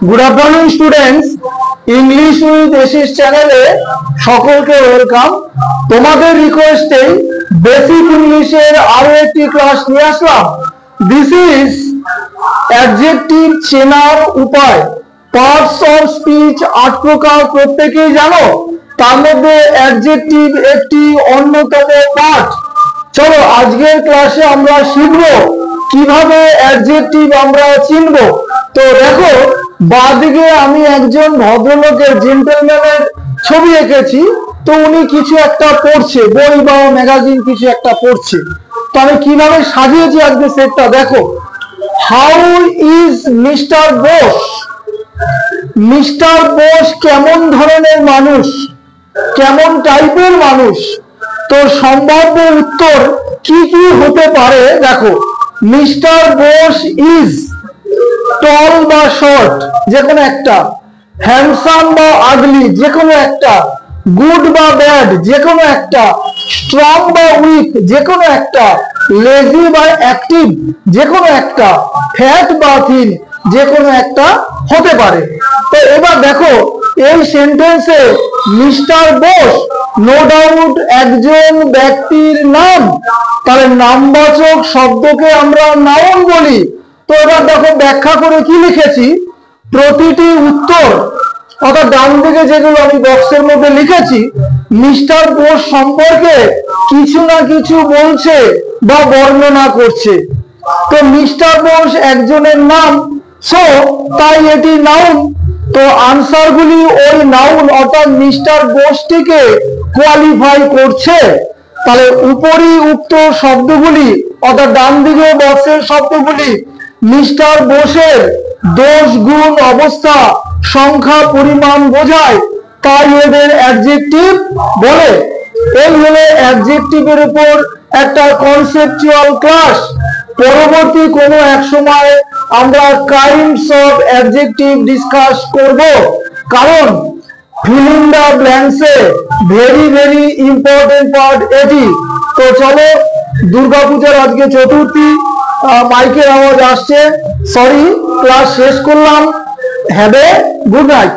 Good afternoon students, English with axis চ্যানেলে সকলকে welcome. তোমাদের রিকোয়েস্টে বেসিক ইংলিশের আরো একটি ক্লাস নিয়ে আসলাম। দিস ইজ অ্যাডজেক্টিভ চেনার উপায়। পার্টস অফ স্পিচ 8 প্রকার, প্রত্যেকেই জানো। তার মধ্যে অ্যাডজেক্টিভ একটি অন্যতম পার্ট। চলো আজকের ক্লাসে আমরা শিখবো কিভাবে অ্যাডজেক্টিভ আমরা চিনব। তো দেখো, বাঁদিকে আমি একজন ভদ্রলোকের, জেন্টলম্যানের ছবি এঁকেছি। তো উনি কিছু একটা পড়ছে, বই বা ম্যাগাজিন কিছু একটা পড়ছে। তো আমি কিভাবে সাজিয়েছি আজকে সেটটা দেখো। How is mister Bose? Mister Bose কেমন ধরনের মানুষ, কেমন টাইপের মানুষ? তো সম্ভাব্য উত্তর কি কি হতে পারে দেখো। মিস্টার বোস ইজ টল বা শর্ট, যে কোনো একটা। হ্যান্ডসাম বা আগলি, যে কোনো একটা। গুড বা ব্যাড, যে কোনো একটা। স্ট্রং বা উইক, যে কোনো একটা। লেজি বা অ্যাক্টিভ, যে কোনো একটা। ফ্যাট বা থিন, যে কোনো একটা হতে পারে। তো এবার দেখো, এই সেন্টেন্সে মিস্টার বোস নো ডাউট একজন ব্যক্তির নাম। তাহলে নামবাচক শব্দকে আমরা নাউন বলি। তো এবার দেখো ব্যাখ্যা করে কি লিখেছি। প্রতিটি উত্তর, অর্থাৎ ডান দিকে যেগুলো আমি বক্সের মধ্যে লিখেছি, মিস্টার বোস সম্পর্কে কিছু না কিছু বলছে বা বর্ণনা করছে। তো মিস্টার বোস একজনের নাম, সো তাই এটি নাউন। তো আনসার গুলি ওই নাউন অর্থাৎ মিস্টার বোসটিকে কোয়ালিফাই করছে। তাহলে উপরই উক্ত শব্দগুলি, অর্থাৎ ডান দিকে বক্সের শব্দগুলি মিস্টার বোসের দোষ, গুণ, অবস্থা, সংখ্যা, পরিমাণ বোঝায়, তাই এদের অ্যাডজেক্টিভ বলে। এই হলো অ্যাডজেক্টিভের উপর একটা কনসেপচুয়াল ক্লাস। পরবর্তী কোনো এক সময় আমরা কাইন্ডস অফ অ্যাডজেক্টিভ ডিসকাস করব, কারণ ফিল ইন দ্য ব্ল্যাঙ্কসে ভেরি ভেরি ইম্পর্টেন্ট পার্ট এটি। তো চলো, দুর্গাপূজার আজকে চতুর্থী, মাইকের আওয়াজ আসছে, সরি, ক্লাস শেষ করলাম। Have a good night.